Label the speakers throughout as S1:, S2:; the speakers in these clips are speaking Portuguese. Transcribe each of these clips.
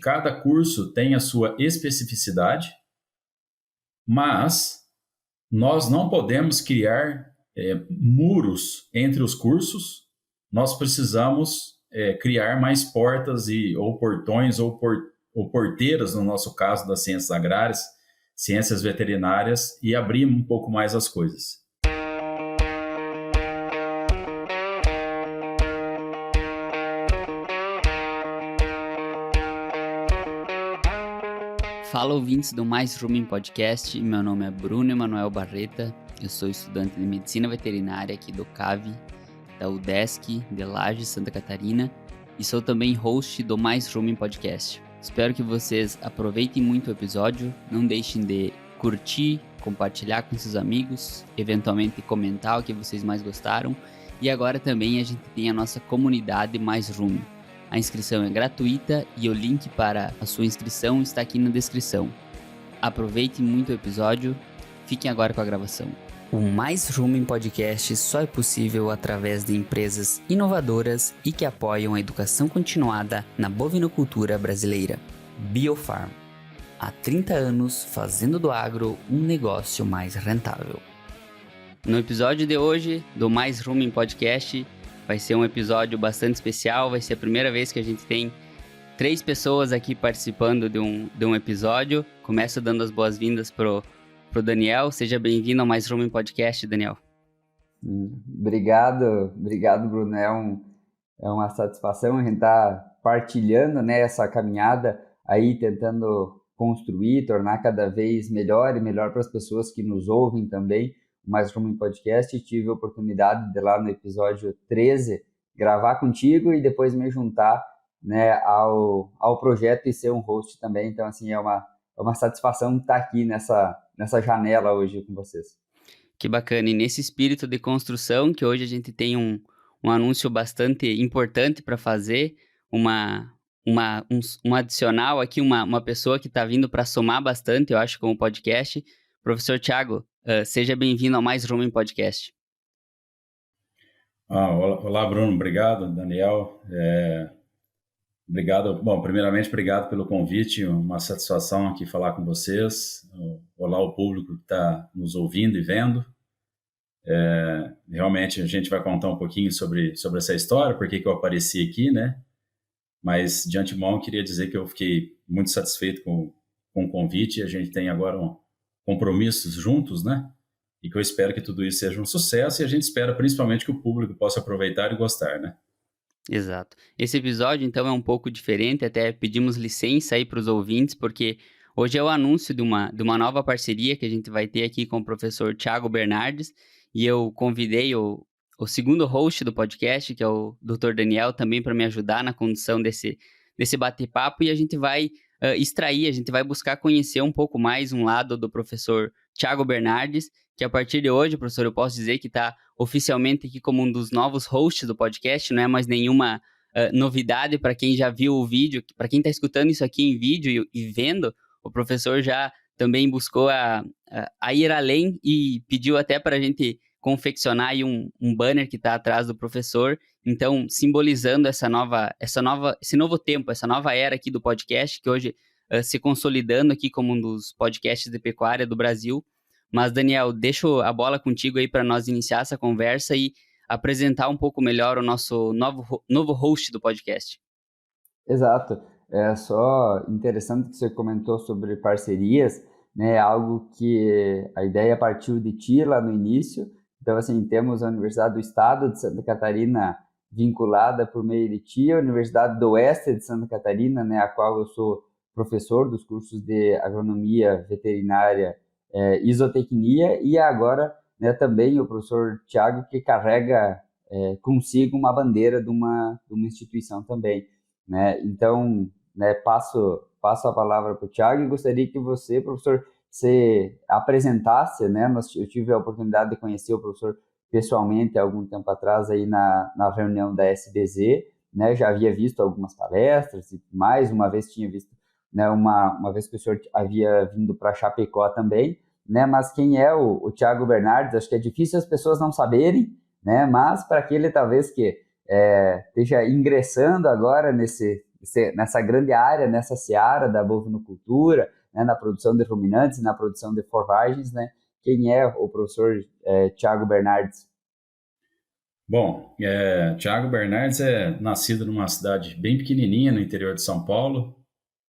S1: Cada curso tem a sua especificidade, mas nós não podemos criar muros entre os cursos. Nós precisamos criar mais portas ou portões ou porteiras, no nosso caso das ciências agrárias, ciências veterinárias, e abrir um pouco mais as coisas.
S2: Fala, ouvintes do Mais Rumen Podcast, meu nome é Bruno Emanuel Barreta, eu sou estudante de Medicina Veterinária aqui do CAV, da UDESC, de Lages, Santa Catarina, e sou também host do Mais Rumen Podcast. Espero que vocês aproveitem muito o episódio, não deixem de curtir, compartilhar com seus amigos, eventualmente comentar o que vocês mais gostaram, e agora também a gente tem a nossa comunidade Mais Rumen. A inscrição é gratuita e o link para a sua inscrição está aqui na descrição. Aproveitem muito o episódio, fiquem agora com a gravação. O Mais Rumen Podcast só é possível através de empresas inovadoras e que apoiam a educação continuada na bovinocultura brasileira. Biofarm. Há 30 anos fazendo do agro um negócio mais rentável. No episódio de hoje do Mais Rumen Podcast, vai ser um episódio bastante especial, vai ser a primeira vez que a gente tem 3 pessoas aqui participando de um episódio. Começo dando as boas-vindas pro Daniel. Seja bem-vindo ao Mais Rumen Podcast, Daniel.
S3: Obrigado, Bruno. É uma satisfação a gente estar partilhando, né, essa caminhada aí, tentando construir, tornar cada vez melhor e melhor para as pessoas que nos ouvem também. Mais Rumen Podcast, tive a oportunidade de lá no episódio 13 gravar contigo e depois me juntar, né, ao projeto e ser um host também. Então, assim, é uma satisfação estar aqui nessa janela hoje com vocês.
S2: Que bacana, e nesse espírito de construção, que hoje a gente tem um anúncio bastante importante para fazer, um adicional aqui, uma pessoa que está vindo para somar bastante, eu acho, com o podcast, professor Thiago. Seja bem-vindo ao Mais Rumen Podcast.
S1: Olá, Bruno. Obrigado, Daniel. Obrigado. Bom, primeiramente, obrigado pelo convite. Uma satisfação aqui falar com vocês. Olá ao público que está nos ouvindo e vendo. Realmente, a gente vai contar um pouquinho sobre essa história, por que eu apareci aqui, né? Mas, de antemão, queria dizer que eu fiquei muito satisfeito com o convite. A gente tem agora compromissos juntos, né? E que eu espero que tudo isso seja um sucesso, e a gente espera principalmente que o público possa aproveitar e gostar, né?
S2: Exato. Esse episódio, então, é um pouco diferente, até pedimos licença aí para os ouvintes, porque hoje é o anúncio de uma nova parceria que a gente vai ter aqui com o professor Thiago Bernardes, e eu convidei o segundo host do podcast, que é o Dr. Daniel, também para me ajudar na condução desse bate-papo, e a gente vai a gente vai buscar conhecer um pouco mais um lado do professor Thiago Bernardes, que a partir de hoje, professor, eu posso dizer que está oficialmente aqui como um dos novos hosts do podcast, não é mais nenhuma novidade para quem já viu o vídeo, para quem está escutando isso aqui em vídeo e vendo, o professor já também buscou a ir além e pediu até para a gente confeccionar aí um banner que está atrás do professor, então simbolizando esse novo tempo, essa nova era aqui do podcast, que hoje se consolidando aqui como um dos podcasts de pecuária do Brasil. Mas, Daniel, deixo a bola contigo aí para nós iniciar essa conversa e apresentar um pouco melhor o nosso novo host do podcast.
S3: Exato. É só interessante que você comentou sobre parcerias, né? Algo que a ideia partiu de ti lá no início. Então, assim, temos a Universidade do Estado de Santa Catarina vinculada por meio de ti, a Universidade do Oeste de Santa Catarina, né, a qual eu sou professor dos cursos de agronomia veterinária e isotecnia, e agora, né, também o professor Thiago, que carrega consigo uma bandeira de uma instituição também, né? Então, né, passo a palavra para o Thiago e gostaria que você, professor, se apresentasse, né? Eu tive a oportunidade de conhecer o professor pessoalmente há algum tempo atrás aí na reunião da SBZ, né? Já havia visto algumas palestras e mais uma vez tinha visto, né, uma vez que o senhor havia vindo para Chapecó também, né? Mas quem é o Thiago Bernardes? Acho que é difícil as pessoas não saberem, né? Mas para aquele talvez que esteja ingressando agora nesse nessa grande área, nessa seara da bovinocultura, né, na produção de ruminantes, na produção de forragens, né? Quem é o professor Thiago Bernardes?
S1: Bom, Thiago Bernardes é nascido numa cidade bem pequenininha no interior de São Paulo.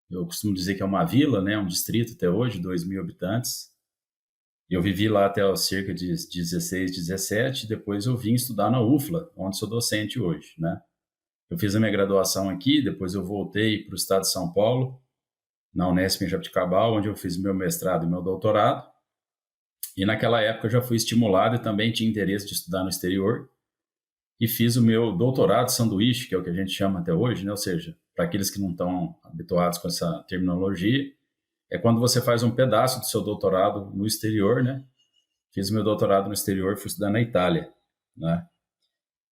S1: Eu costumo dizer que é uma vila, né, um distrito até hoje, 2.000 habitantes. Eu vivi lá até os cerca de 16, 17, depois eu vim estudar na UFLA, onde sou docente hoje, né? Eu fiz a minha graduação aqui, depois eu voltei para o estado de São Paulo, na Unesp em Jaboticabal, onde eu fiz meu mestrado e meu doutorado. E naquela época eu já fui estimulado e também tinha interesse de estudar no exterior. E fiz o meu doutorado sanduíche, que é o que a gente chama até hoje, né? Ou seja, para aqueles que não estão habituados com essa terminologia, é quando você faz um pedaço do seu doutorado no exterior, né? Fiz meu doutorado no exterior, fui estudar na Itália, né?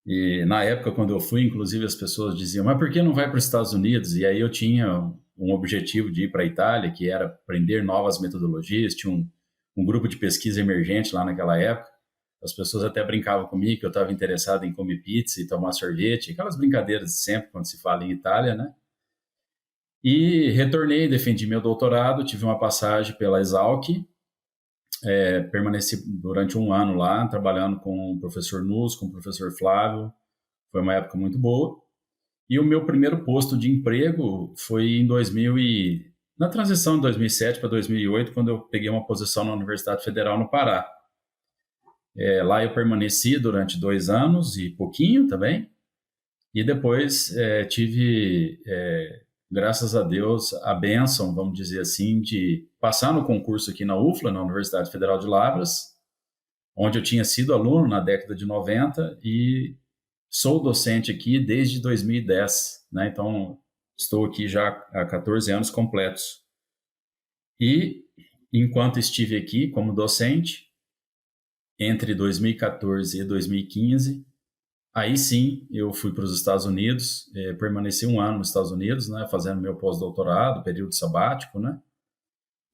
S1: E na época, quando eu fui, inclusive as pessoas diziam, mas por que não vai para os Estados Unidos? E aí eu tinha um objetivo de ir para a Itália, que era aprender novas metodologias, tinha um grupo de pesquisa emergente lá naquela época. As pessoas até brincavam comigo que eu estava interessado em comer pizza e tomar sorvete, aquelas brincadeiras de sempre quando se fala em Itália, né? E retornei, defendi meu doutorado, tive uma passagem pela Exalc, permaneci durante um ano lá, trabalhando com o professor Nus, com o professor Flávio, foi uma época muito boa. E o meu primeiro posto de emprego foi em na transição de 2007 para 2008, quando eu peguei uma posição na Universidade Federal no Pará. Lá eu permaneci durante 2 anos e pouquinho também, e depois tive, graças a Deus, a bênção, vamos dizer assim, de passar no concurso aqui na UFLA, na Universidade Federal de Lavras, onde eu tinha sido aluno na década de 90 e sou docente aqui desde 2010, né? Então, estou aqui já há 14 anos completos. E, enquanto estive aqui como docente, entre 2014 e 2015, aí sim eu fui para os Estados Unidos, permaneci 1 ano nos Estados Unidos, né, fazendo meu pós-doutorado, período sabático, né,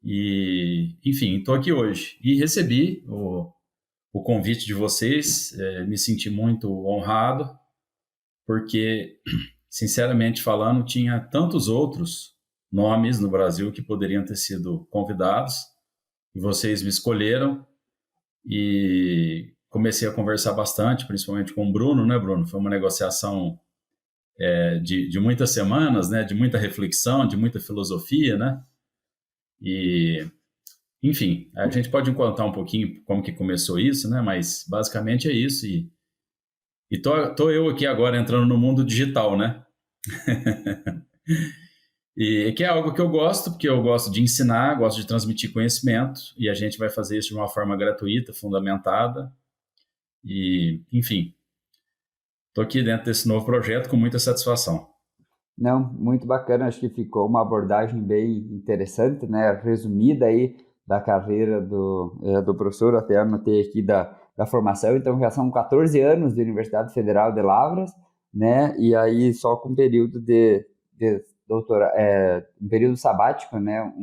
S1: e, enfim, estou aqui hoje. E recebi o convite de vocês, me senti muito honrado, porque, sinceramente falando, tinha tantos outros nomes no Brasil que poderiam ter sido convidados, e vocês me escolheram, e comecei a conversar bastante, principalmente com o Bruno, né, Bruno? Foi uma negociação de muitas semanas, né, de muita reflexão, de muita filosofia, né? E, enfim, a gente pode contar um pouquinho como que começou isso, né? Mas basicamente é isso. E tô eu aqui agora entrando no mundo digital, né? E que é algo que eu gosto, porque eu gosto de ensinar, gosto de transmitir conhecimento, e a gente vai fazer isso de uma forma gratuita, fundamentada. E, enfim, estou aqui dentro desse novo projeto com muita satisfação.
S3: Não, muito bacana, acho que ficou uma abordagem bem interessante, né, resumida aí da carreira do professor, até anotei aqui da formação, então já são 14 anos de Universidade Federal de Lavras, né, e aí só com um período de um período sabático, né,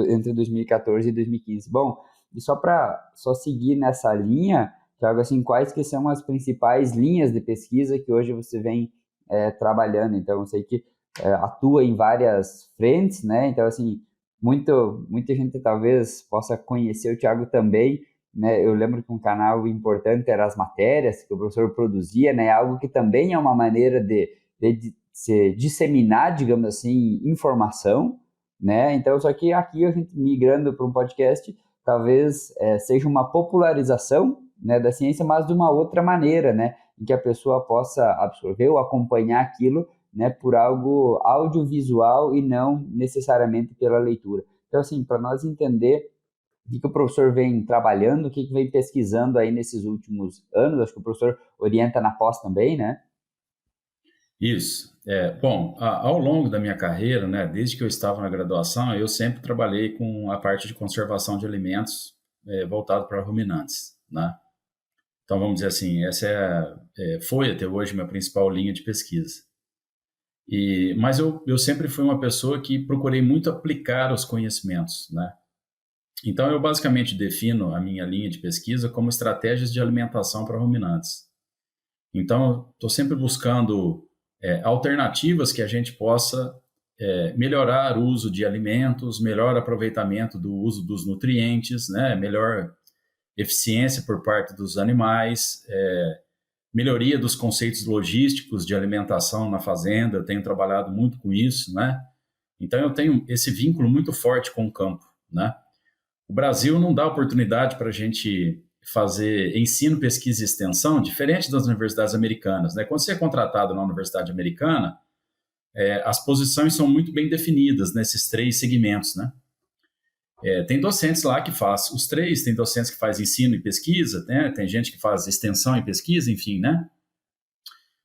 S3: entre 2014 e 2015. Bom, e só seguir nessa linha, Thiago, assim, quais que são as principais linhas de pesquisa que hoje você vem trabalhando? Então, eu sei que atua em várias frentes, né? Então, assim, muita gente talvez possa conhecer o Thiago também, né? Eu lembro que um canal importante era as matérias que o professor produzia, né? Algo que também é uma maneira de se disseminar, digamos assim, informação, né? Então, só que aqui a gente migrando para um podcast, talvez seja uma popularização, né, da ciência, mas de uma outra maneira, né, em que a pessoa possa absorver ou acompanhar aquilo, né, por algo audiovisual e não necessariamente pela leitura. Então, assim, para nós entender o que o professor vem trabalhando, o que vem pesquisando aí nesses últimos anos, acho que o professor orienta na pós também, né?
S1: Isso. Bom, ao longo da minha carreira, né, desde que eu estava na graduação, eu sempre trabalhei com a parte de conservação de alimentos voltado para ruminantes, né? Então, vamos dizer assim, essa foi até hoje minha principal linha de pesquisa. Mas eu sempre fui uma pessoa que procurei muito aplicar os conhecimentos, né? Então, eu basicamente defino a minha linha de pesquisa como estratégias de alimentação para ruminantes. Então, estou sempre buscando alternativas que a gente possa melhorar o uso de alimentos, melhor aproveitamento do uso dos nutrientes, né? Melhor eficiência por parte dos animais, melhoria dos conceitos logísticos de alimentação na fazenda. Eu tenho trabalhado muito com isso, né? Então, eu tenho esse vínculo muito forte com o campo, né? O Brasil não dá oportunidade para a gente fazer ensino, pesquisa e extensão, diferente das universidades americanas, né? Quando você é contratado na universidade americana, as posições são muito bem definidas nesses 3 segmentos, né? Tem docentes lá que faz os 3, tem docentes que faz ensino e pesquisa, né? Tem gente que faz extensão e pesquisa, enfim, né?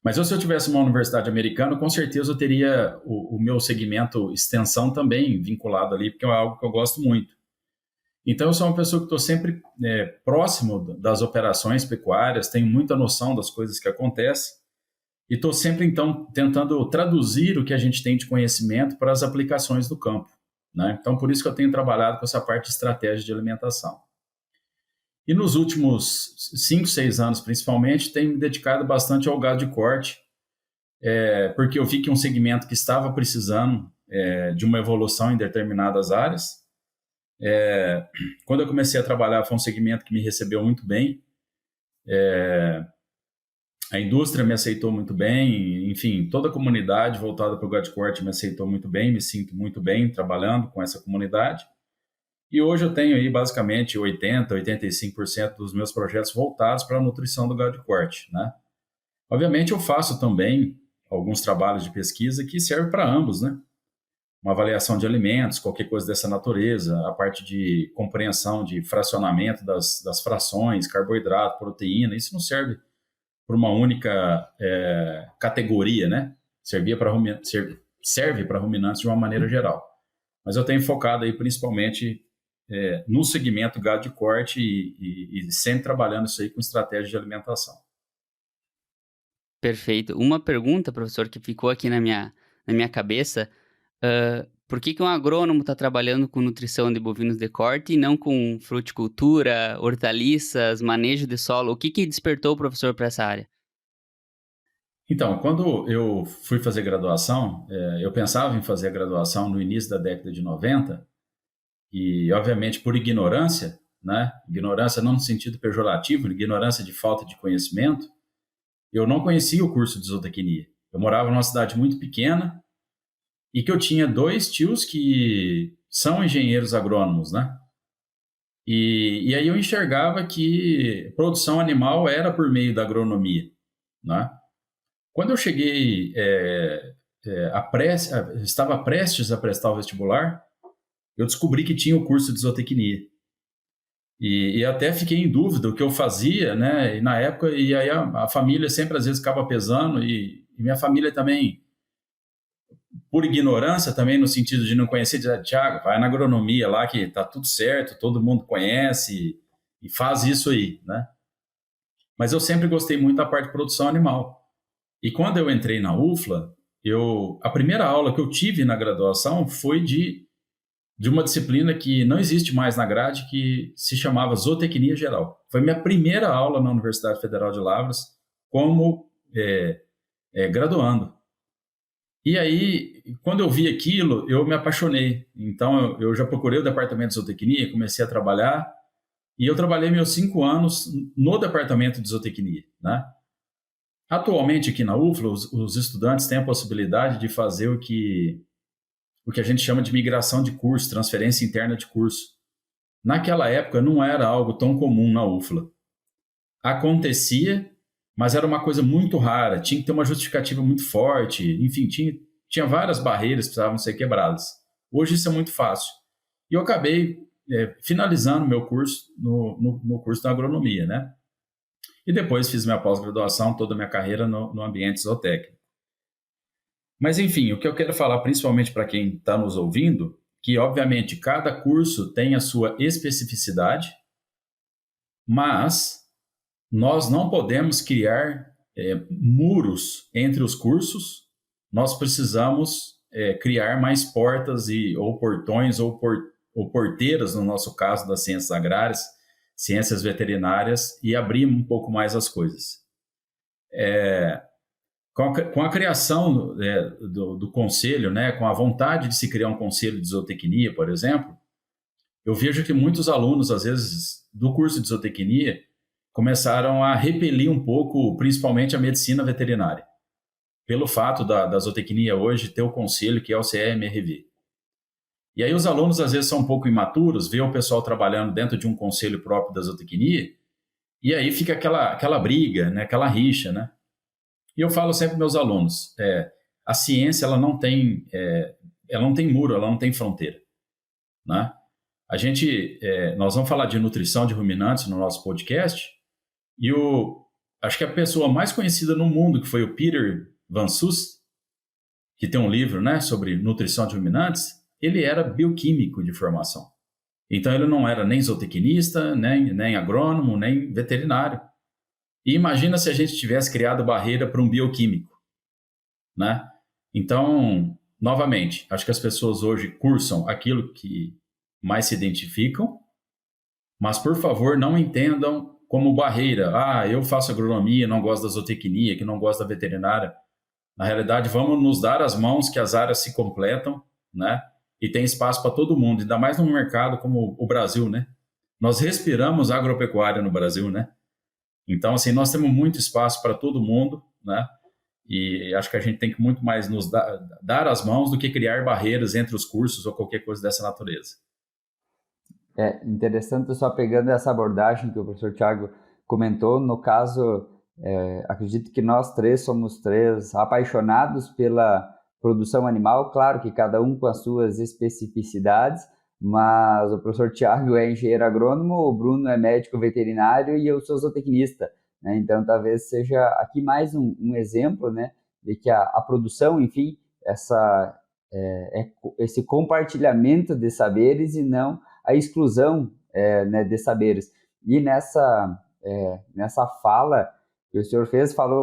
S1: Mas se eu tivesse uma universidade americana, com certeza eu teria o meu segmento extensão também vinculado ali, porque é algo que eu gosto muito. Então, eu sou uma pessoa que estou sempre próximo das operações pecuárias, tenho muita noção das coisas que acontecem e estou sempre, então, tentando traduzir o que a gente tem de conhecimento para as aplicações do campo, né? Então, por isso que eu tenho trabalhado com essa parte de estratégia de alimentação. E nos últimos 5, 6 anos, principalmente, tenho me dedicado bastante ao gado de corte, porque eu vi que um segmento que estava precisando de uma evolução em determinadas áreas. Quando eu comecei a trabalhar, foi um segmento que me recebeu muito bem. A indústria me aceitou muito bem, enfim, toda a comunidade voltada para o gado de corte me aceitou muito bem, me sinto muito bem trabalhando com essa comunidade. E hoje eu tenho aí basicamente 80%, 85% dos meus projetos voltados para a nutrição do gado de corte, né? Obviamente eu faço também alguns trabalhos de pesquisa que servem para ambos, né? Uma avaliação de alimentos, qualquer coisa dessa natureza, a parte de compreensão de fracionamento das frações, carboidrato, proteína, isso não serve para uma única categoria, né? Serve para ruminantes de uma maneira geral. Mas eu tenho focado aí principalmente no segmento gado de corte e sempre trabalhando isso aí com estratégia de alimentação.
S2: Perfeito. Uma pergunta, professor, que ficou aqui na minha cabeça. Por que um agrônomo está trabalhando com nutrição de bovinos de corte e não com fruticultura, hortaliças, manejo de solo? O que despertou o professor para essa área?
S1: Então, quando eu fui fazer graduação, eu pensava em fazer a graduação no início da década de 90 e, obviamente, por ignorância, né? Ignorância não no sentido pejorativo, ignorância de falta de conhecimento, eu não conhecia o curso de zootecnia. Eu morava numa cidade muito pequena e que eu tinha 2 tios que são engenheiros agrônomos, né? E aí eu enxergava que produção animal era por meio da agronomia, né? Quando eu cheguei, estava prestes a prestar o vestibular, eu descobri que tinha o curso de zootecnia. E até fiquei em dúvida o que eu fazia, né? E na época, e aí a família sempre às vezes acaba pesando, e minha família também, por ignorância também, no sentido de não conhecer, dizer, Tiago, vai na agronomia lá que tá tudo certo, todo mundo conhece e faz isso aí, né? Mas eu sempre gostei muito da parte de produção animal. E quando eu entrei na UFLA, a primeira aula que eu tive na graduação foi de uma disciplina que não existe mais na grade, que se chamava Zootecnia Geral. Foi minha primeira aula na Universidade Federal de Lavras como graduando. E aí, quando eu vi aquilo, eu me apaixonei. Então, eu já procurei o departamento de zootecnia, comecei a trabalhar, e eu trabalhei meus 5 anos no departamento de zootecnia, né? Atualmente, aqui na UFLA, os estudantes têm a possibilidade de fazer o que a gente chama de migração de curso, transferência interna de curso. Naquela época, não era algo tão comum na UFLA. Acontecia, mas era uma coisa muito rara, tinha que ter uma justificativa muito forte, enfim, tinha várias barreiras que precisavam ser quebradas. Hoje isso é muito fácil. E eu acabei finalizando meu curso no curso da agronomia, né? E depois fiz minha pós-graduação, toda a minha carreira no ambiente zootécnico. Mas, enfim, o que eu quero falar principalmente para quem está nos ouvindo, que, obviamente, cada curso tem a sua especificidade, mas nós não podemos criar muros entre os cursos, nós precisamos criar mais portas ou portões ou porteiras, no nosso caso, das ciências agrárias, ciências veterinárias, e abrir um pouco mais as coisas. Com a criação do conselho, né, com a vontade de se criar um conselho de zootecnia, por exemplo, eu vejo que muitos alunos, às vezes, do curso de zootecnia, começaram a repelir um pouco, principalmente a medicina veterinária, pelo fato da zootecnia hoje ter o conselho que é o CMRV. E aí os alunos, às vezes, são um pouco imaturos, vê o pessoal trabalhando dentro de um conselho próprio da zootecnia, e aí fica aquela briga, né, aquela rixa, né? E eu falo sempre para meus alunos, a ciência ela não tem muro, ela não tem fronteira, né? Nós vamos falar de nutrição de ruminantes no nosso podcast, e acho que a pessoa mais conhecida no mundo, que foi o Peter Van Soest, que tem um livro, né, sobre nutrição de ruminantes, ele era bioquímico de formação. Então ele não era nem zootecnista, nem agrônomo, nem veterinário. E imagina se a gente tivesse criado barreira para um bioquímico, né? Então, novamente, acho que as pessoas hoje cursam aquilo que mais se identificam, mas, por favor, não entendam como barreira. Eu faço agronomia, não gosto da zootecnia, que não gosto da veterinária. Na realidade, vamos nos dar as mãos que as áreas se completam, né? E tem espaço para todo mundo, ainda mais num mercado como o Brasil, né? Nós respiramos agropecuária no Brasil, né? Então, assim, nós temos muito espaço para todo mundo, né? E acho que a gente tem que muito mais nos dar as mãos do que criar barreiras entre os cursos ou qualquer coisa dessa natureza.
S3: É interessante, só pegando essa abordagem que o professor Thiago comentou, no caso, acredito que nós três somos três apaixonados pela produção animal, claro que cada um com as suas especificidades, mas o professor Thiago é engenheiro agrônomo, o Bruno é médico veterinário e eu sou zootecnista, né? Então talvez seja aqui mais um exemplo, né, de que a produção, enfim, esse compartilhamento de saberes e não a exclusão né, de saberes. E nessa fala que o senhor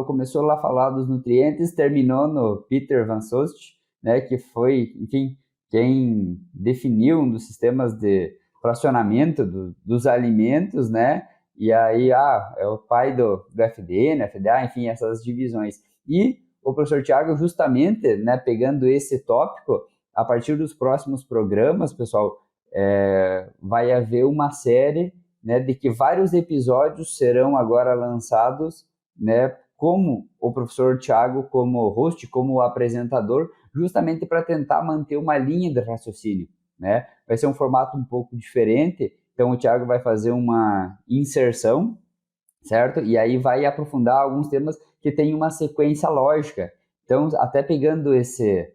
S3: começou lá a falar dos nutrientes, terminou no Peter Van Soest, né, que foi, enfim, quem definiu um dos sistemas de fracionamento dos alimentos, né? E aí, é o pai do FDN, FDA, enfim, essas divisões. E o professor Thiago, justamente, né, pegando esse tópico, a partir dos próximos programas, pessoal, vai haver uma série, né, de que vários episódios serão agora lançados, né, como o professor Thiago como host, como apresentador, justamente para tentar manter uma linha de raciocínio, né? Vai ser um formato um pouco diferente, então o Thiago vai fazer uma inserção, certo? E aí vai aprofundar alguns temas que têm uma sequência lógica. Então, até pegando esse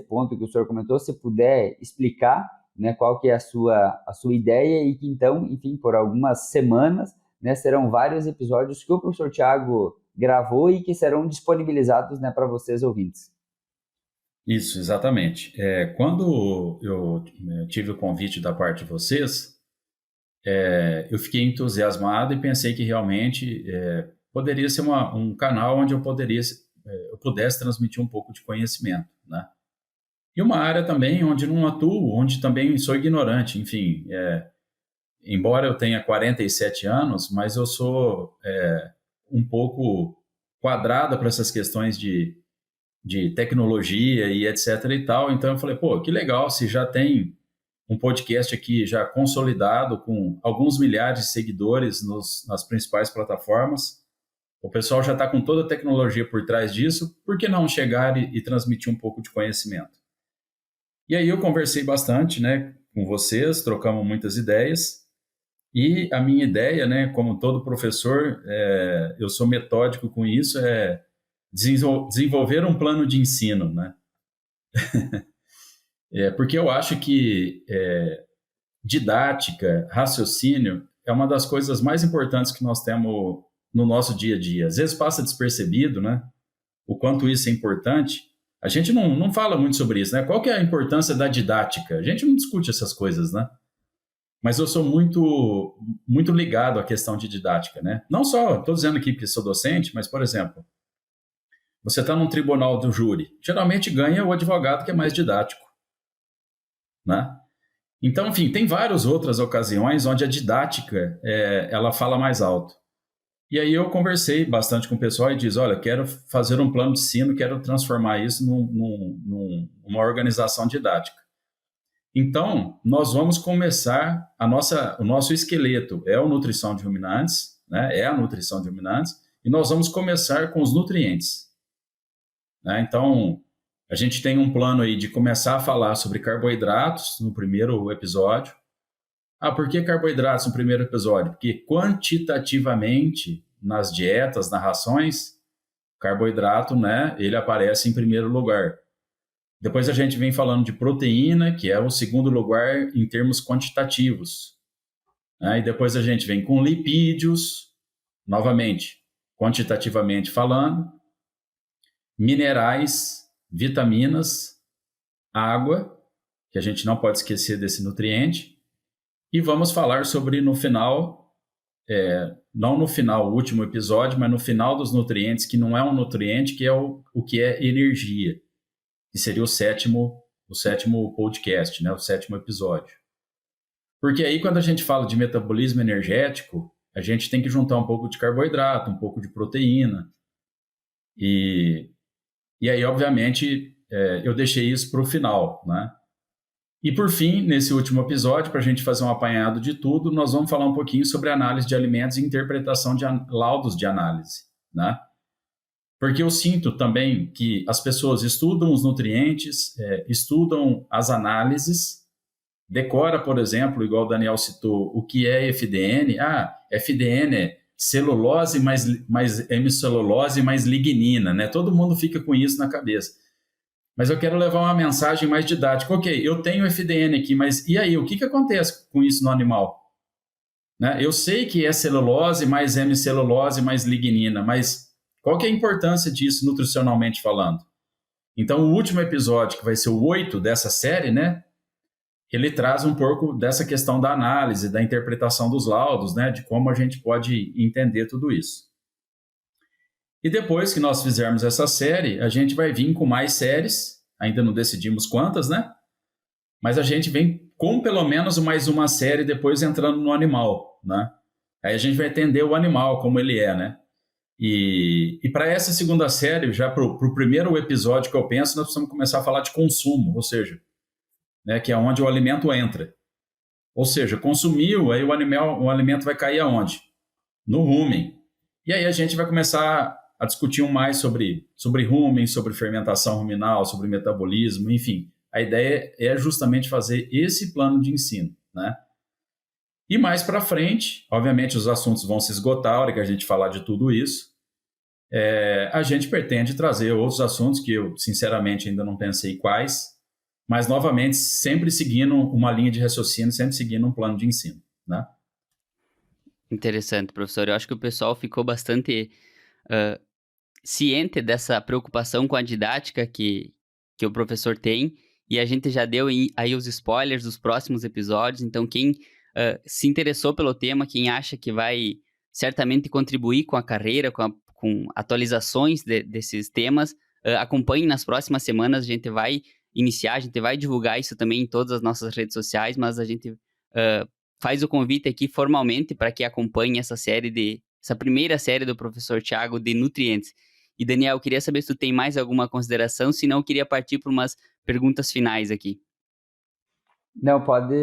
S3: ponto que o senhor comentou, se puder explicar, né, qual que é a sua ideia e que então, enfim, por algumas semanas, né, serão vários episódios que o professor Thiago gravou e que serão disponibilizados, né, para vocês ouvintes.
S1: Isso, exatamente. Quando eu tive o convite da parte de vocês, eu fiquei entusiasmado e pensei que realmente poderia ser um canal onde eu pudesse transmitir um pouco de conhecimento, né? E uma área também onde não atuo, onde também sou ignorante. Enfim, embora eu tenha 47 anos, mas eu sou um pouco quadrado para essas questões de tecnologia e etc e tal. Então eu falei, que legal, se já tem um podcast aqui já consolidado com alguns milhares de seguidores nas principais plataformas, o pessoal já está com toda a tecnologia por trás disso, por que não chegar e transmitir um pouco de conhecimento? E aí eu conversei bastante, né, com vocês, trocamos muitas ideias, e a minha ideia, né, como todo professor, eu sou metódico com isso, desenvolver um plano de ensino, né? Porque eu acho que didática, raciocínio, é uma das coisas mais importantes que nós temos no nosso dia a dia. Às vezes passa despercebido, né? O quanto isso é importante. A gente não fala muito sobre isso, né? Qual que é a importância da didática? A gente não discute essas coisas, né? Mas eu sou muito, muito ligado à questão de didática, né? Não só, estou dizendo aqui que sou docente, mas, por exemplo, você está num tribunal do júri, geralmente ganha o advogado que é mais didático, né? Então, enfim, tem várias outras ocasiões onde a didática ela fala mais alto. E aí eu conversei bastante com o pessoal e diz, olha, quero fazer um plano de ensino, quero transformar isso numa organização didática. Então, nós vamos começar o nosso esqueleto é a nutrição de ruminantes, né? É a nutrição de ruminantes, e nós vamos começar com os nutrientes, né? Então, a gente tem um plano aí de começar a falar sobre carboidratos no primeiro episódio. Por que carboidratos no primeiro episódio? Porque quantitativamente, nas dietas, nas rações, carboidrato, né, ele aparece em primeiro lugar. Depois a gente vem falando de proteína, que é o segundo lugar em termos quantitativos, né? E depois a gente vem com lipídios, novamente, quantitativamente falando, minerais, vitaminas, água, que a gente não pode esquecer desse nutriente, e vamos falar sobre, no final, não no final, o último episódio, mas no final dos nutrientes, que não é um nutriente, que é o que é energia, que seria o sétimo podcast, né? O sétimo episódio. Porque aí, quando a gente fala de metabolismo energético, a gente tem que juntar um pouco de carboidrato, um pouco de proteína. E aí, obviamente, eu deixei isso para o final, né? E, por fim, nesse último episódio, para a gente fazer um apanhado de tudo, nós vamos falar um pouquinho sobre análise de alimentos e interpretação de laudos de análise, né? Porque eu sinto também que as pessoas estudam os nutrientes, estudam as análises, decora, por exemplo, igual o Daniel citou, o que é FDN. FDN é celulose mais hemicelulose mais lignina, né? Todo mundo fica com isso na cabeça. Mas eu quero levar uma mensagem mais didática. Ok, eu tenho FDN aqui, mas e aí? O que acontece com isso no animal? Né? Eu sei que é celulose mais hemicelulose mais lignina, mas qual que é a importância disso nutricionalmente falando? Então, o último episódio, que vai ser o 8 dessa série, né? Ele traz um pouco dessa questão da análise, da interpretação dos laudos, né? De como a gente pode entender tudo isso. E depois que nós fizermos essa série, a gente vai vir com mais séries, ainda não decidimos quantas, né? Mas a gente vem com pelo menos mais uma série depois entrando no animal, né? Aí a gente vai entender o animal, como ele é, né? E para essa segunda série, já para o primeiro episódio que eu penso, nós precisamos começar a falar de consumo, ou seja, né, que é onde o alimento entra. Ou seja, consumiu, aí o alimento vai cair aonde? No rumen. E aí a gente vai começar a discutir mais sobre rumen, sobre fermentação ruminal, sobre metabolismo, enfim. A ideia é justamente fazer esse plano de ensino, né? E mais para frente, obviamente os assuntos vão se esgotar a hora que a gente falar de tudo isso. A gente pretende trazer outros assuntos que eu, sinceramente, ainda não pensei quais, mas, novamente, sempre seguindo uma linha de raciocínio, sempre seguindo um plano de ensino, né?
S2: Interessante, professor. Eu acho que o pessoal ficou bastante ciente dessa preocupação com a didática que o professor tem, e a gente já deu aí os spoilers dos próximos episódios, então quem se interessou pelo tema, quem acha que vai certamente contribuir com a carreira, com atualizações desses temas, acompanhe nas próximas semanas, a gente vai iniciar, a gente vai divulgar isso também em todas as nossas redes sociais, mas a gente faz o convite aqui formalmente para que acompanhe essa primeira série do professor Thiago de nutrientes. E, Daniel, eu queria saber se tu tem mais alguma consideração, senão eu queria partir para umas perguntas finais aqui.
S3: Não, pode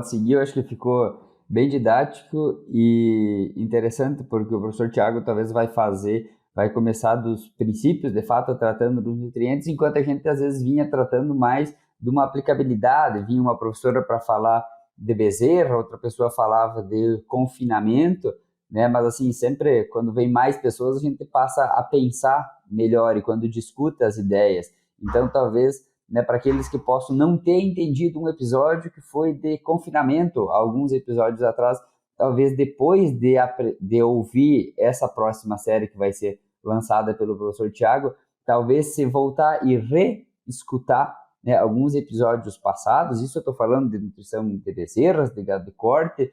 S3: seguir, eu acho que ficou bem didático e interessante, porque o professor Thiago talvez vai começar dos princípios, de fato, tratando dos nutrientes, enquanto a gente às vezes vinha tratando mais de uma aplicabilidade, vinha uma professora para falar de Bezerra, outra pessoa falava de confinamento, né? Mas assim, sempre quando vem mais pessoas, a gente passa a pensar melhor e quando discute as ideias. Então, talvez, né, para aqueles que possam não ter entendido um episódio que foi de confinamento, alguns episódios atrás, talvez depois de ouvir essa próxima série que vai ser lançada pelo professor Thiago, talvez se voltar e reescutar, né, alguns episódios passados, isso eu estou falando de nutrição de bezerras, de gado de corte,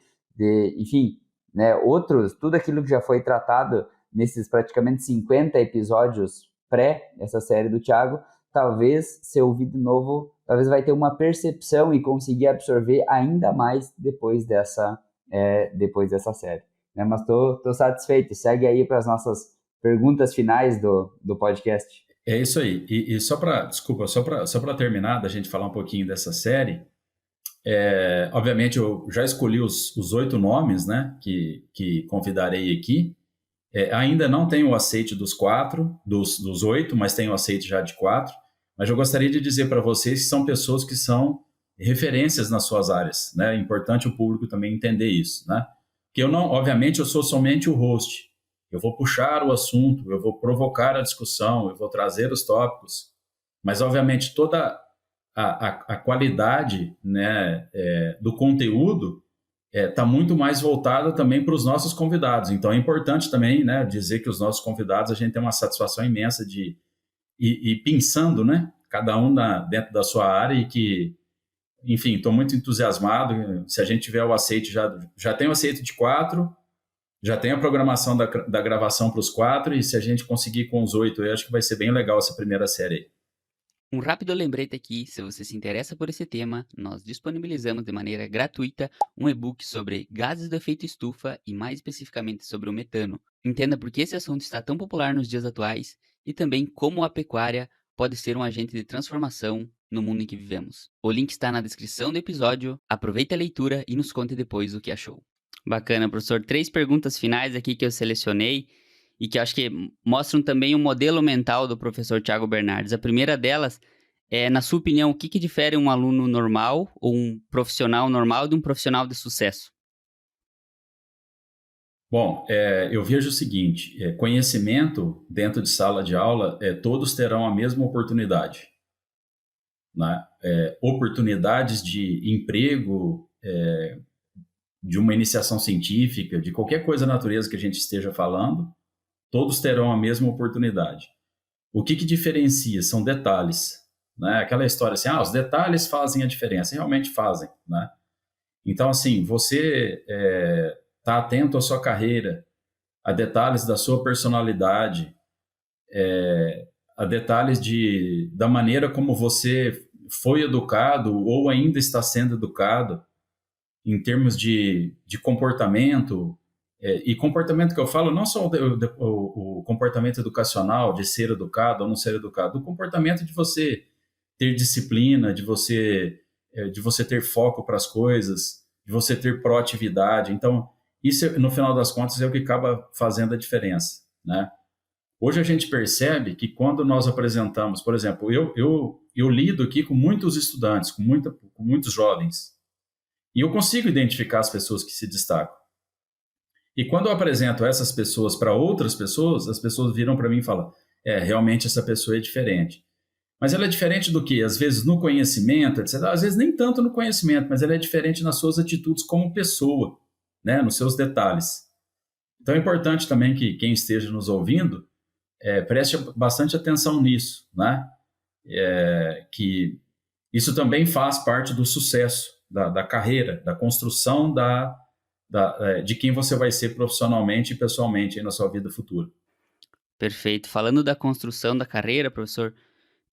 S3: enfim, né, outros, tudo aquilo que já foi tratado nesses praticamente 50 episódios pré essa série do Thiago, talvez, se ouvir de novo, talvez vai ter uma percepção e conseguir absorver ainda mais depois dessa série. né? Mas tô satisfeito. Segue aí para as nossas perguntas finais do podcast.
S1: É isso aí. E só para terminar, da gente falar um pouquinho dessa série, obviamente eu já escolhi os 8 nomes, né, que convidarei aqui. Ainda não tenho o aceite dos 8, mas tenho o aceite já de 4. Mas eu gostaria de dizer para vocês que são pessoas que são referências nas suas áreas, né? É importante o público também entender isso, né? Que obviamente eu sou somente o host. Eu vou puxar o assunto, eu vou provocar a discussão, eu vou trazer os tópicos, mas obviamente toda a qualidade, né, do conteúdo está muito mais voltada também para os nossos convidados. Então é importante também, né, dizer que os nossos convidados a gente tem uma satisfação imensa de ir pensando, né, cada um dentro da sua área e que, enfim, estou muito entusiasmado. Se a gente tiver o aceite, já tem o aceite de 4, já tem a programação da gravação para os 4, e se a gente conseguir com os 8, eu acho que vai ser bem legal essa primeira série aí.
S2: Um rápido lembrete aqui, se você se interessa por esse tema, nós disponibilizamos de maneira gratuita um e-book sobre gases do efeito estufa e mais especificamente sobre o metano. Entenda por que esse assunto está tão popular nos dias atuais e também como a pecuária pode ser um agente de transformação no mundo em que vivemos. O link está na descrição do episódio, aproveite a leitura e nos conte depois o que achou. Bacana, professor. 3 perguntas finais aqui que eu selecionei e que eu acho que mostram também o modelo mental do professor Thiago Bernardes. A primeira delas é, na sua opinião, o que difere um aluno normal ou um profissional normal de um profissional de sucesso?
S1: Bom, eu vejo o seguinte, conhecimento dentro de sala de aula, todos terão a mesma oportunidade, né? Oportunidades de emprego, de uma iniciação científica, de qualquer coisa da natureza que a gente esteja falando, todos terão a mesma oportunidade. O que diferencia são detalhes, né? Aquela história assim, os detalhes fazem a diferença, realmente fazem, né? Então, assim, você tá atento à sua carreira, a detalhes da sua personalidade, a detalhes da maneira como você foi educado ou ainda está sendo educado, em termos de comportamento, e comportamento que eu falo não só o comportamento educacional, de ser educado ou não ser educado, o comportamento de você ter disciplina, de você ter foco para as coisas, de você ter proatividade. Então, isso, no final das contas, é o que acaba fazendo a diferença, né? Hoje a gente percebe que quando nós apresentamos, por exemplo, eu lido aqui com muitos estudantes, com muitos jovens, e eu consigo identificar as pessoas que se destacam. E quando eu apresento essas pessoas para outras pessoas, as pessoas viram para mim e falam, realmente essa pessoa é diferente. Mas ela é diferente do quê? Às vezes no conhecimento, etc. Às vezes nem tanto no conhecimento, mas ela é diferente nas suas atitudes como pessoa, né? Nos seus detalhes. Então é importante também que quem esteja nos ouvindo preste bastante atenção nisso, né? Que isso também faz parte do sucesso da carreira, da construção de quem você vai ser profissionalmente e pessoalmente aí na sua vida futura.
S2: Perfeito. Falando da construção da carreira, professor,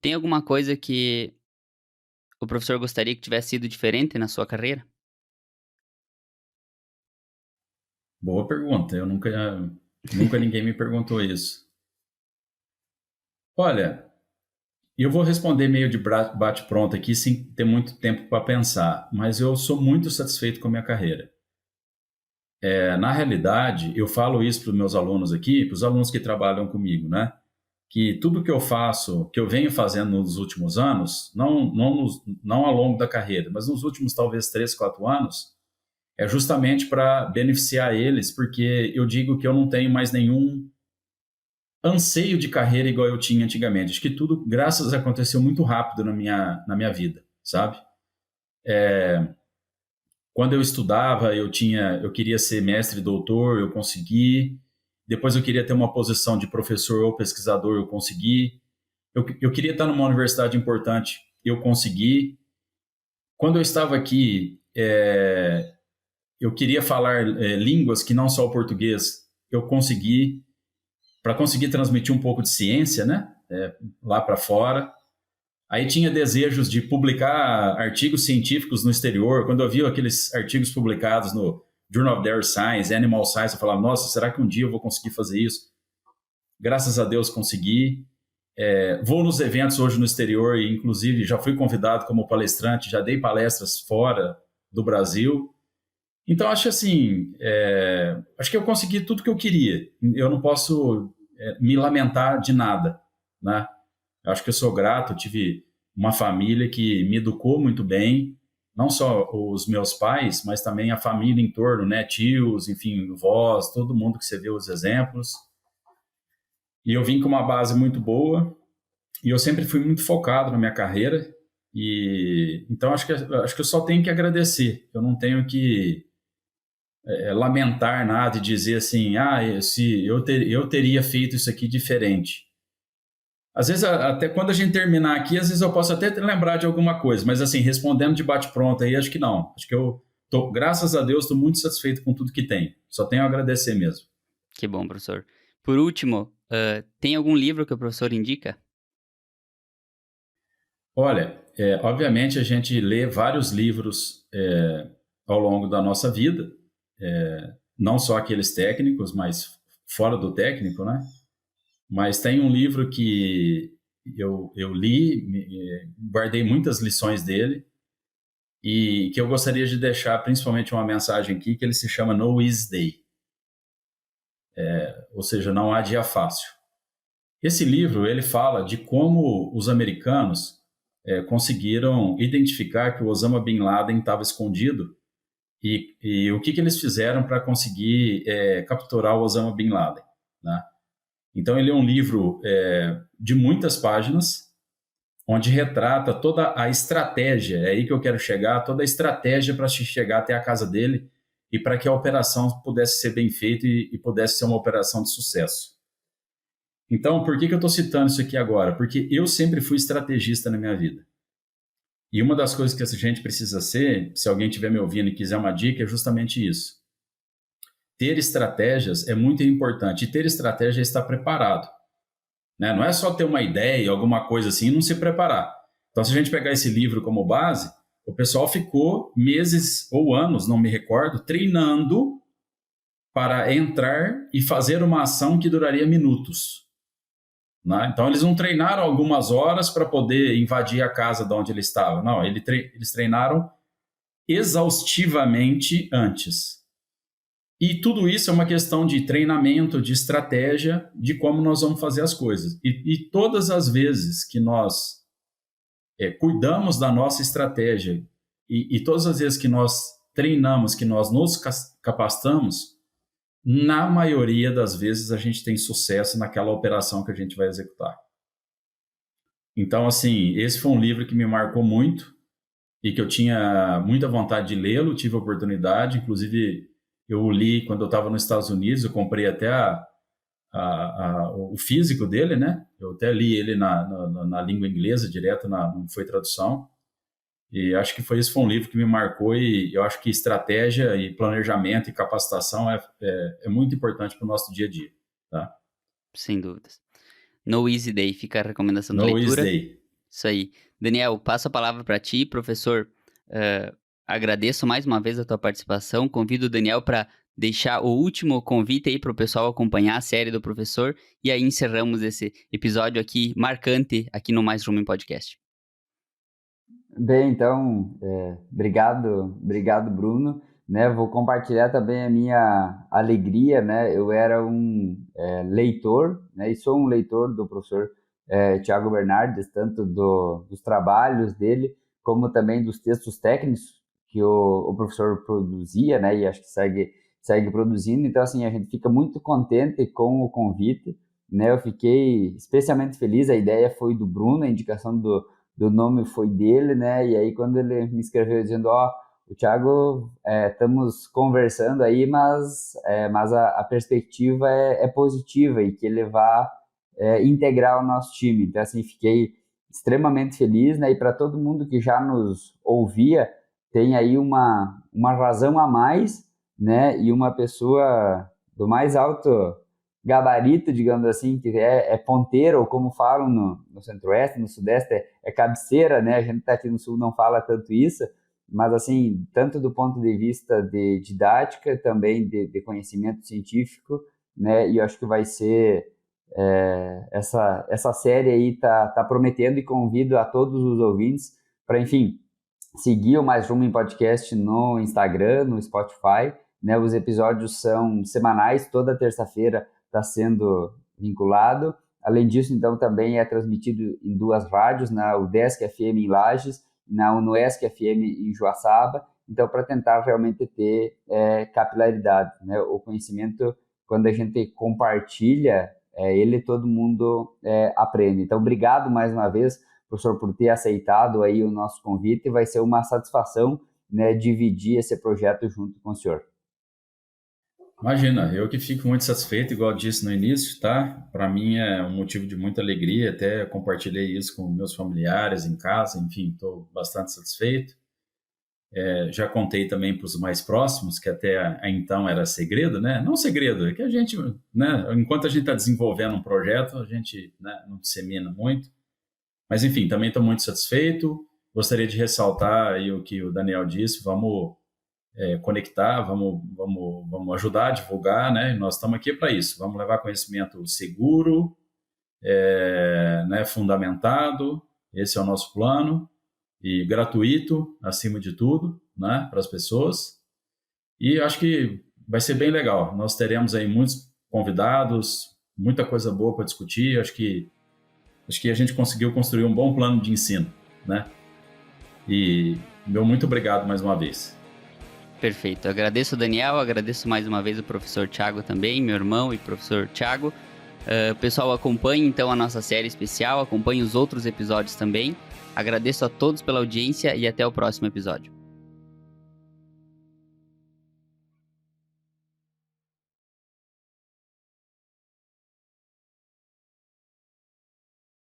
S2: tem alguma coisa que o professor gostaria que tivesse sido diferente na sua carreira?
S1: Boa pergunta. Eu nunca ninguém me perguntou isso. Olha, eu vou responder meio de bate-pronto aqui, sem ter muito tempo para pensar, mas eu sou muito satisfeito com a minha carreira. Na realidade, eu falo isso para os meus alunos aqui, para os alunos que trabalham comigo, né? Que tudo que eu faço, que eu venho fazendo nos últimos anos, não ao longo da carreira, mas nos últimos talvez 3, 4 anos, é justamente para beneficiar eles, porque eu digo que eu não tenho mais nenhum anseio de carreira igual eu tinha antigamente. Acho que tudo, graças a Deus, aconteceu muito rápido na minha vida, sabe? Quando eu estudava, eu queria ser mestre e doutor, eu consegui. Depois eu queria ter uma posição de professor ou pesquisador, eu consegui. Eu queria estar numa universidade importante, eu consegui. Quando eu estava aqui, eu queria falar línguas que não só o português, eu consegui, para conseguir transmitir um pouco de ciência, né? Lá para fora. Aí tinha desejos de publicar artigos científicos no exterior. Quando eu vi aqueles artigos publicados no Journal of Dairy Science, Animal Science, eu falava, nossa, será que um dia eu vou conseguir fazer isso? Graças a Deus consegui. Vou nos eventos hoje no exterior e, inclusive, já fui convidado como palestrante, já dei palestras fora do Brasil. Então, acho assim, acho que eu consegui tudo que eu queria. Eu não posso me lamentar de nada, né? Eu acho que eu sou grato, eu tive uma família que me educou muito bem, não só os meus pais, mas também a família em torno, né? Tios, enfim, vós, todo mundo que você vê os exemplos. E eu vim com uma base muito boa e eu sempre fui muito focado na minha carreira. E então acho que eu só tenho que agradecer. Eu não tenho que lamentar nada e dizer assim, se eu teria feito isso aqui diferente. Às vezes, até quando a gente terminar aqui, às vezes eu posso até lembrar de alguma coisa, mas assim, respondendo de bate-pronto aí, acho que não. Acho que graças a Deus, estou muito satisfeito com tudo que tem. Só tenho a agradecer mesmo.
S2: Que bom, professor. Por último, tem algum livro que o professor indica?
S1: Olha, obviamente a gente lê vários livros ao longo da nossa vida, não só aqueles técnicos, mas fora do técnico, né? Mas tem um livro que eu li, guardei muitas lições dele e que eu gostaria de deixar principalmente uma mensagem aqui, que ele se chama No Easy Day. Ou seja, não há dia fácil. Esse livro, ele fala de como os americanos conseguiram identificar que o Osama Bin Laden estava escondido e o que eles fizeram para conseguir capturar o Osama Bin Laden, né? Então, ele é um livro de muitas páginas, onde retrata toda a estratégia, é aí que eu quero chegar, toda a estratégia para chegar até a casa dele e para que a operação pudesse ser bem feita e pudesse ser uma operação de sucesso. Então, por que eu estou citando isso aqui agora? Porque eu sempre fui estrategista na minha vida. E uma das coisas que a gente precisa ser, se alguém estiver me ouvindo e quiser uma dica, é justamente isso. Ter estratégias é muito importante. E ter estratégia é estar preparado, né? Não é só ter uma ideia, alguma coisa assim, e não se preparar. Então, se a gente pegar esse livro como base, o pessoal ficou meses ou anos, não me recordo, treinando para entrar e fazer uma ação que duraria minutos, né? Então, eles não treinaram algumas horas para poder invadir a casa de onde ele estava. Não, eles treinaram exaustivamente antes. E tudo isso é uma questão de treinamento, de estratégia, de como nós vamos fazer as coisas. E todas as vezes que nós cuidamos da nossa estratégia e todas as vezes que nós treinamos, que nós nos capacitamos, na maioria das vezes a gente tem sucesso naquela operação que a gente vai executar. Então, assim, esse foi um livro que me marcou muito e que eu tinha muita vontade de lê-lo, tive a oportunidade, inclusive eu o li quando eu estava nos Estados Unidos, eu comprei até o físico dele, né? Eu até li ele na língua inglesa, direto, não foi tradução. E acho que esse foi um livro que me marcou e eu acho que estratégia e planejamento e capacitação é muito importante para o nosso dia a dia, tá?
S2: Sem dúvidas. No Easy Day, fica a recomendação de
S1: No
S2: leitura.
S1: Easy Day.
S2: Isso aí. Daniel, passo a palavra para ti, professor. Agradeço mais uma vez a tua participação. Convido o Daniel para deixar o último convite aí para o pessoal acompanhar a série do professor. E aí encerramos esse episódio aqui, marcante, aqui no Mais Rumo Podcast.
S3: Bem, então, obrigado, Bruno. Né, vou compartilhar também a minha alegria, né? Eu era um leitor, né? E sou um leitor do professor Thiago Bernardes, tanto dos trabalhos dele, como também dos textos técnicos que o professor produzia, né? E acho que segue produzindo. Então, assim, a gente fica muito contente com o convite, né? Eu fiquei especialmente feliz, a ideia foi do Bruno, a indicação do nome foi dele, né? E aí, quando ele me escreveu dizendo, o Thiago, estamos conversando aí, mas a perspectiva é positiva e que ele vai integrar o nosso time. Então, assim, fiquei extremamente feliz, né? E para todo mundo que já nos ouvia, tem aí uma razão a mais, né? E uma pessoa do mais alto gabarito, digamos assim, que é ponteiro, ou como falam no Centro-Oeste, no Sudeste, é cabeceira, né? A gente tá aqui no Sul não fala tanto isso, mas assim, tanto do ponto de vista de didática, também de conhecimento científico, né? E eu acho que vai ser essa série aí tá prometendo, e convido a todos os ouvintes para, enfim, seguir o Mais Rumo em Podcast no Instagram, no Spotify, né? Os episódios são semanais, toda terça-feira está sendo vinculado. Além disso, então, também é transmitido em 2 rádios, na UDESC FM em Lages e na UNOESC FM em Joaçaba. Então, para tentar realmente ter capilaridade, né? O conhecimento, quando a gente compartilha, todo mundo aprende. Então, obrigado mais uma vez, professor, por ter aceitado aí o nosso convite. Vai ser uma satisfação, né, dividir esse projeto junto com o senhor.
S1: Imagina, eu que fico muito satisfeito, igual eu disse no início, tá? Para mim é um motivo de muita alegria, até compartilhei isso com meus familiares em casa, enfim, estou bastante satisfeito. Já contei também para os mais próximos, que até então era segredo, né? Não segredo, é que a gente, né, enquanto a gente está desenvolvendo um projeto, a gente, né, não dissemina muito. Mas, enfim, também estou muito satisfeito. Gostaria de ressaltar aí o que o Daniel disse, vamos conectar, vamos ajudar a divulgar, né? Nós estamos aqui para isso, vamos levar conhecimento seguro, né, fundamentado, esse é o nosso plano, e gratuito, acima de tudo, né, para as pessoas. E acho que vai ser bem legal. Nós teremos aí muitos convidados, muita coisa boa para discutir. Acho que a gente conseguiu construir um bom plano de ensino, né? E meu muito obrigado mais uma vez.
S2: Perfeito. Agradeço o Daniel, agradeço mais uma vez o professor Thiago também, meu irmão e professor Thiago. Pessoal, acompanhe então a nossa série especial, acompanhe os outros episódios também. Agradeço a todos pela audiência e até o próximo episódio.